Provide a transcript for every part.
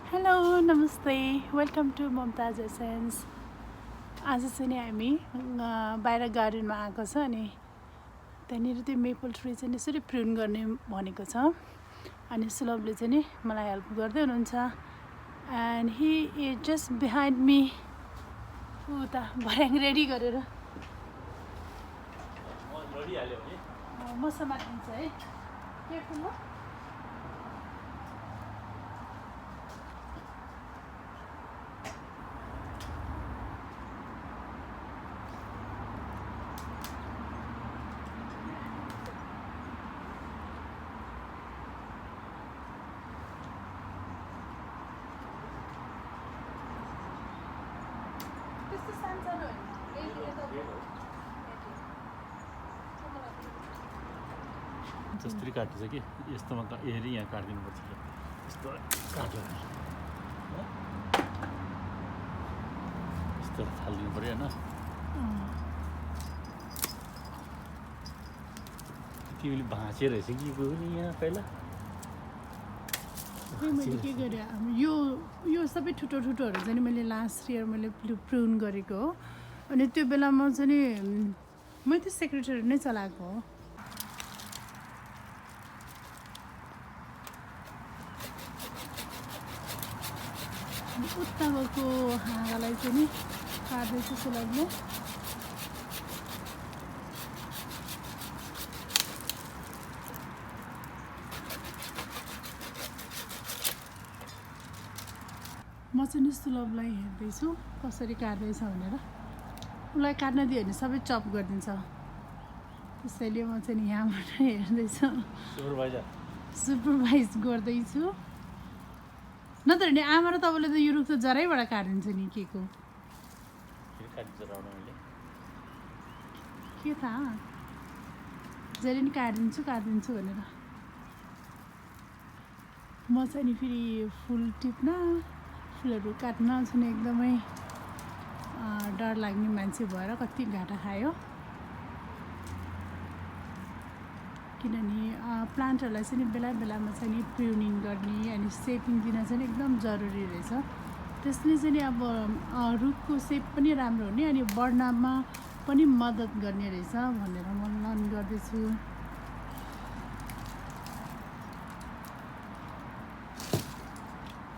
Hello, namaste. Welcome to Mamata's Essence. आज चाहिँ नि हामी बाहिर गार्डनमा आएको छ अनि त्यहाँनिर त्यो मेपल ट्री चाहिँ यसरी प्रुन गर्ने भनेको छ अनि सुलभले चाहिँ नि मलाई हेल्प गर्दै हुनुहुन्छ and he is just behind me उता भर्याङ रेडी गरेर म समातिन्छ है केयरफुल हो त्यस्तो सानसानो होइन जसरी काट्छ कि यस्तोमा हेरी यहाँ काटिदिनुपर्छ यस्तो काट्यो यस्तो फालिदिनु पऱ्यो होइन तिमीले भाँचेर रहेछ कि पनि यहाँ पहिला मैले के गरेँ यो सबै ठुटो ठुटोहरू चाहिँ मैले लास्ट इयर मैले प्रुन गरेको हो अनि त्यो बेलामा चाहिँ नि मैले त्यो सेक्रेटरी नै चलाएको हो उता गएको हाँगालाई चाहिँ नि काट्दैछु सुलभले म चाहिँ नि सुलभलाई हेर्दैछु कसरी काट्दैछ भनेर उसलाई काट्न दियो भने सबै चप गरिदिन्छ त्यसैले म चाहिँ नि यहाँबाट हेर्दैछु सुपरभाइज गर्दैछु नत्र भने आमा र तपाईँले त यो रुख त जरैबाट काटिदिन्छ नि के को के थाहा जहिले नि काटिदिन्छु भनेर म चाहिँ नि फेरि फुल टिप्न फुलहरू काट्न चाहिँ नि एकदमै डर लाग्ने मान्छे भएर कति घाटा खायो किनभने प्लान्टहरूलाई चाहिँ नि बेला बेलामा चाहिँ नि प्रुनिङ गर्ने अनि सेपिङ दिन चाहिँ एकदम जरुरी रहेछ त्यसले चाहिँ नि अब रुखको सेप पनि राम्रो हुने अनि बढ्नमा पनि मद्दत गर्ने रहेछ भनेर म लर्न गर्दैछु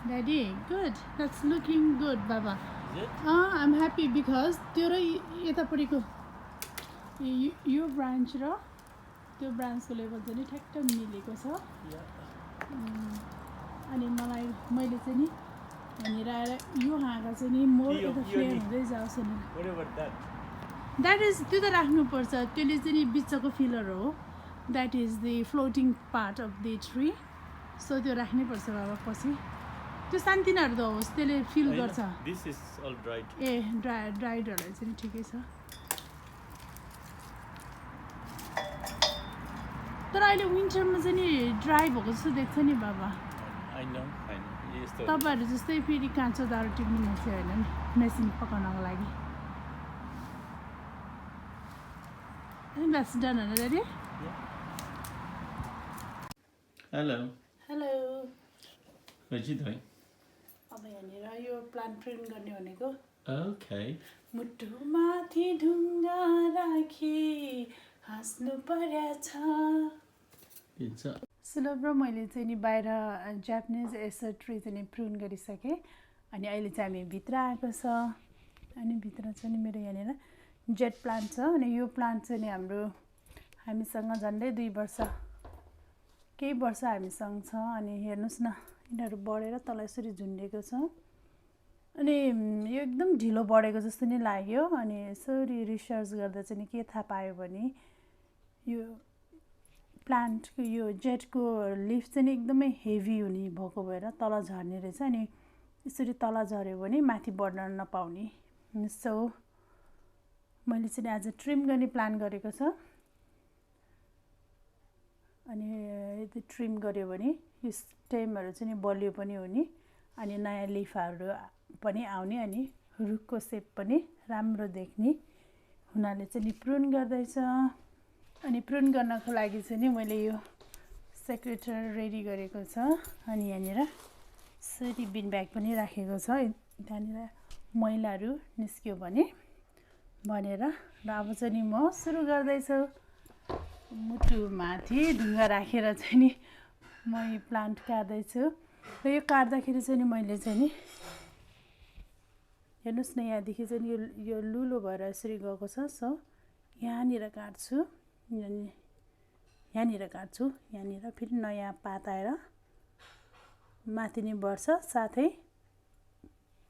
Daddy, good. That's looking good, Baba. Is it? I'm happy because त्यो र यतापट्टिको यो ब्रान्च र त्यो ब्रान्चको लेभल चाहिँ नि ठ्याक्क मिलेको छ अनि मैले चाहिँ नि यहाँनिर आएर यो हाँगा चाहिँ नि मोर यता फ्लेयर हुँदै जाओस् भनेर द्याट इज त्यो त राख्नुपर्छ त्यसले चाहिँ नि बिचको फिलर हो that is the floating part of the tree so त्यो राख्नैपर्छ बाबा पछि त्यो सानतिनाहरू त होस् त्यसले फिल गर्छ ए ड्राइडहरूलाई चाहिँ ठिकै छ तर अहिले विन्टरमा चाहिँ नि ड्राई भएको जस्तो देख्छ नि बाबा तपाईँहरू जस्तै फेरि काँचो दारू टिप्ने मान्छे होइन नि मेसिन पकाउनको लागि द्याट्स डन होइन दादी हेलो हेलो है अब यहाँनिर यो प्लान्ट प्रिन्ट गर्ने भनेको ओके मुटुमाथि ढुङ्गा राखी हाँस्नु परेछ सुलभ र मैले चाहिँ नि बाहिर जापानिज एसर ट्री चाहिँ नि प्रुन गरिसकेँ अनि अहिले चाहिँ हामी भित्र आएको छ अनि भित्र चाहिँ नि मेरो यहाँनिर जेड प्लान्ट छ अनि यो प्लान्ट चाहिँ नि हामीसँग झन्डै 2 वर्ष केही वर्ष हामीसँग छ अनि हेर्नुहोस् न यिनीहरू बढेर तल यसरी झुन्डेको छ अनि यो एकदम ढिलो बढेको जस्तो नि लाग्यो अनि यसरी रिसर्च गर्दा चाहिँ के थाहा पायो भने यो प्लान्टको यो जेटको लिफ चाहिँ नि एकदमै हेभी हुने भएको भएर तल झर्ने रहेछ अनि यसरी तल झऱ्यो भने माथि बढ्न नपाउने सो मैले चाहिँ आज ट्रिम गर्ने प्लान गरेको छ अनि यदि ट्रिम गर्यो भने यो स्टेमहरू चाहिँ नि बलियो पनि हुने अनि नयाँ लिफहरू पनि आउने अनि रुखको सेप पनि राम्रो देख्ने हुनाले चाहिँ नि प्रुन गर्दैछ अनि प्रुन गर्नको लागि चाहिँ नि मैले यो सेक्रेटर रेडी गरेको छ अनि यहाँनिर यसरी बिन ब्याग पनि राखेको छ त्यहाँनिर मैलाहरू निस्क्यो भने भनेर। र अब चाहिँ नि म सुरु गर्दैछु। मुटुमाथि ढुङ्गा राखेर चाहिँ नि म यो प्लान्ट काट्दैछु। र यो काट्दाखेरि चाहिँ नि मैले चाहिँ नि हेर्नुहोस् न यहाँदेखि चाहिँ यो लुलो भएर यसरी गएको छ। सो यहाँनिर काट्छु, यहाँनिर काट्छु, यहाँनिर फेरि नयाँ पात आएर माथि नै बढ्छ। साथै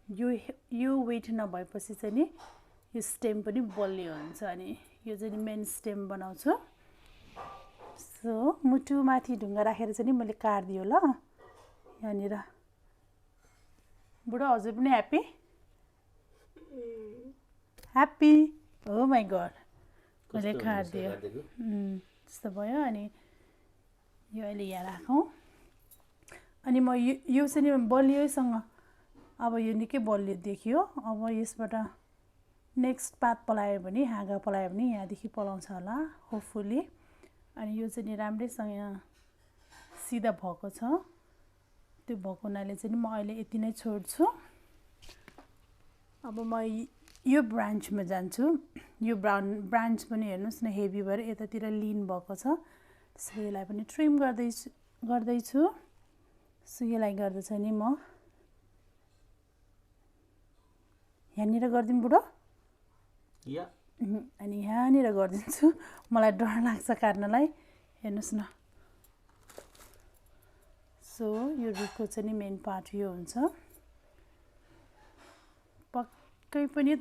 यो वेट नभएपछि चाहिँ नि यो स्टेम पनि बलियो हुन्छ। अनि यो चाहिँ नि मेन स्टेम बनाउँछु। सो मुटुमाथि ढुङ्गा राखेर चाहिँ नि मैले काटिदियो ल यहाँनिर। बुढो हजुर पनि ह्याप्पी ह्याप्पी हो माई गड मैले काटिदियो त्यस्तो भयो। अनि यो अहिले यहाँ राखौँ। अनि म यो चाहिँ नि बलियोसँग अब यो निकै बलियो देखियो। अब यसबाट नेक्स्ट पात पलायो भने हाँगा पलायो भने यहाँदेखि पलाउँछ होला होपफुली। अनि यो चाहिँ नि राम्रैसँग सिधा भएको छ। त्यो भएको हुनाले चाहिँ नि म अहिले यति नै छोड्छु। अब म यो ब्रान्चमा जान्छु। यो ब्रान्च पनि हेर्नुहोस् न हेभी भएर यतातिर लिन भएको छ। त्यसले यसलाई पनि ट्रिम गर्दैछु। सो यसलाई गर्दा चाहिँ नि म यहाँनिर गरिदिउँ बुढो अनि यहाँनिर गरिदिन्छु। मलाई डर लाग्छ काट्नलाई। हेर्नुहोस् न। सो यो रुखको चाहिँ नि मेन पार्ट यो हुन्छ। पक्कै पनि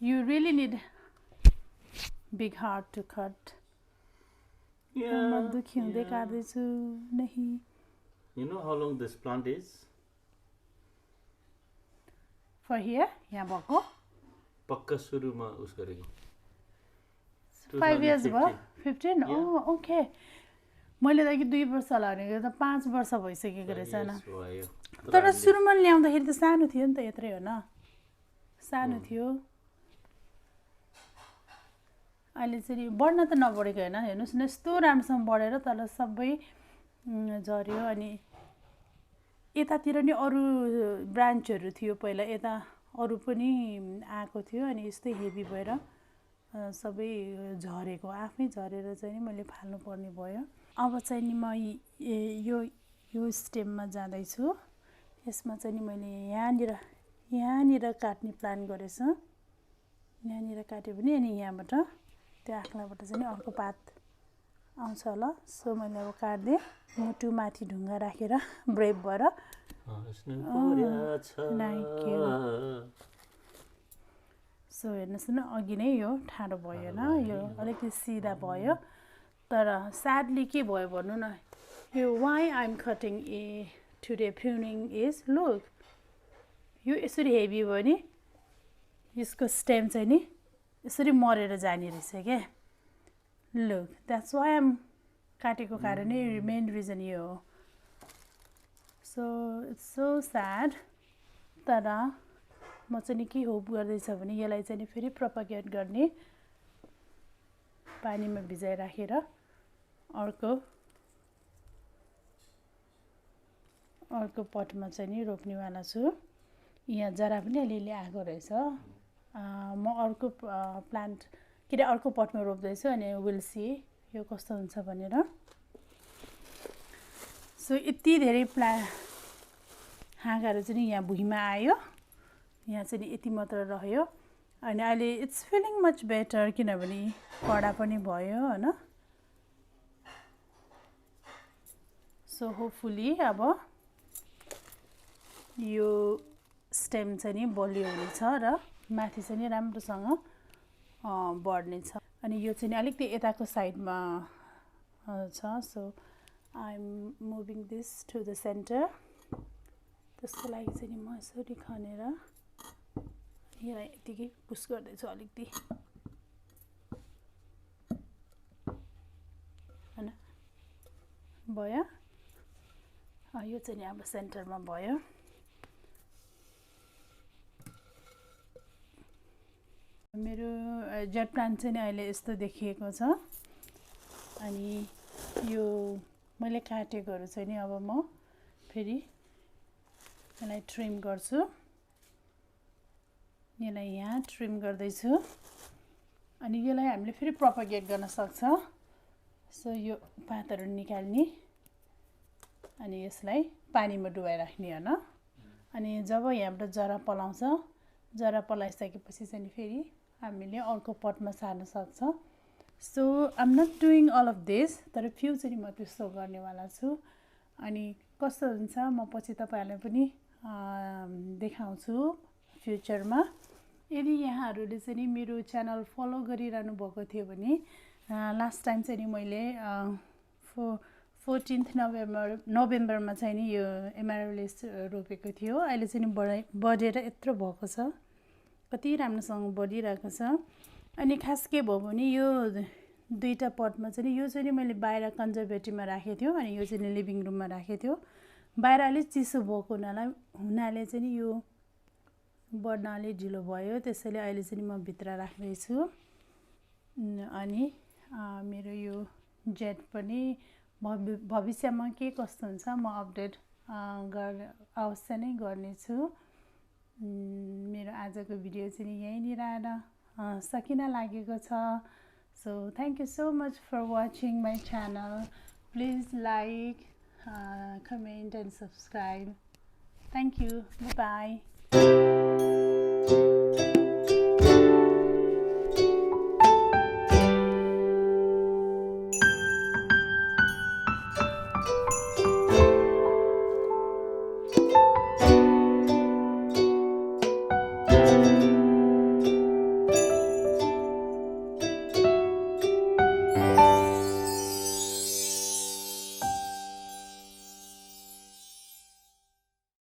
you really need big heart to cut. म दुखी हुँदै काट्दैछु नहीं। You know how long this plant is? For here, यहाँ भएको पक्का सुरुमा उस गरेको 5 years भयो 15 ओके। मैले त कि 2 वर्ष होला भनेको त 5 वर्ष भइसकेको रहेछ न। तर सुरुमा ल्याउँदाखेरि त सानो थियो नि त, यत्रै हो न, सानो थियो। अहिले चाहिँ बढ्न त नबढेको होइन। हेर्नुहोस् न यस्तो राम्रोसँग बढेर तर सबै झऱ्यो। अनि यतातिर नि अरू ब्रान्चहरू थियो पहिला, यता अरू पनि आएको थियो। अनि यस्तै हेभी भएर सबै झरेको, आफै झरेर चाहिँ नि मैले फाल्नु पर्ने भयो। अब चाहिँ नि म यो स्टेममा जाँदैछु। यसमा चाहिँ नि मैले यहाँनिर काट्ने प्लान गरेछु। यहाँनिर काट्यो भने अनि यहाँबाट त्यो आँख्लाबाट चाहिँ नि अर्को पात आउँछ होला। सो मैले अब काट्दिएँ मुटुमाथि ढुङ्गा राखेर ब्रेभ भएर। सो हेर्नुहोस् न अघि नै यो ठाडो भयो न, यो अलिकति सिधा भयो। तर स्याडली के भयो भन्नु न, यो why I am cutting today pruning is look यो यसरी हेभी भयो नि यसको स्टेम चाहिँ नि यसरी मरेर जाने रहेछ क्या। Look that's why I am काटेको कारण नै मेन रिजन यो हो। So it's so sad. तर म चाहिँ नि के होप गर्दैछ भने यसलाई चाहिँ नि फेरि प्रोपगेट गर्ने, पानीमा भिजाइराखेर अर्को पटमा चाहिँ नि रोप्नेवाला छु। यहाँ जरा पनि अलिअलि आएको रहेछ। म अर्को प्लान्ट के अरे अर्को पटमा रोप्दैछु। अनि विल सी यो कस्तो हुन्छ भनेर। सो यति धेरै हाँगाहरू चाहिँ नि यहाँ भुइँमा आयो। यहाँ चाहिँ नि यति मात्र रह्यो। अनि अहिले इट्स फिलिङ मच बेटर किनभने कडा पनि भयो होइन। सो होपफुली अब यो स्टेम चाहिँ नि बलियो हुनेछ र माथि चाहिँ नि राम्रोसँग बढ्नेछ। अनि यो चाहिँ नि अलिकति यताको साइडमा छ। So I am moving this to the centre. त्यसको लागि चाहिँ नि म यसरी खनेर यसलाई यतिकै पुस गर्दैछु अलिकति होइन। भयो यो चाहिँ नि अब सेन्टरमा भयो। मेरो जेट प्लान्ट चाहिँ नि अहिले यस्तो देखिएको छ। अनि यो मैले काटेकोहरू चाहिँ नि अब म फेरि यसलाई ट्रिम गर्छु यसलाई यहाँ ट्रिम गर्दैछु अनि यसलाई हामीले फेरि प्रोपगेट गर्न सक्छ सो यो पातहरू निकाल्ने अनि यसलाई पानीमा डुबाइराख्ने हैन अनि जब यहाँबाट जरा पलाउँछ जरा पलाइसकेपछि चाहिँ फेरि हामीले अर्को पटमा सार्न सक्छ so I am not doing all of this तर फ्यु चाहिँ म त्यस्तो गर्नेवाला छु अनि कस्तो हुन्छ म पछि तपाईहरुलाई पनि देखाउँछु फ्युचरमा यदि यहाँहरूले चाहिँ मेरो च्यानल फलो गरिरहनु भएको थियो भने लास्ट टाइम चाहिँ मैले 14th नोभेम्बरमा चाहिँ नि यो एमारेलिस रोपेको थियो अहिले चाहिँ बढेर यत्रो भएको छ कति राम्रोसँग बढिरहेको छ अनि खास के भयो भने यो दुईटा पटमा चाहिँ यो चाहिँ मैले बाहिर कन्जर्भेटिभमा राखेको थियो अनि यो चाहिँ लिभिङ रुममा राखेको थियो बाहिर अलिक चिसो भएको हुनाले चाहिँ यो बढ्न अलि ढिलो भयो त्यसैले अहिले चाहिँ म भित्र राख्दै छु अनि मेरो यो जेट पनि भविष्यमा के कस्तो हुन्छ म अपडेट अवश्य नै गर्नेछु मेरो आजको भिडियो चाहिँ यहीँनिर आएर सकिन लागेको छ so thank you so much for watching my channel please like comment and subscribe thank you by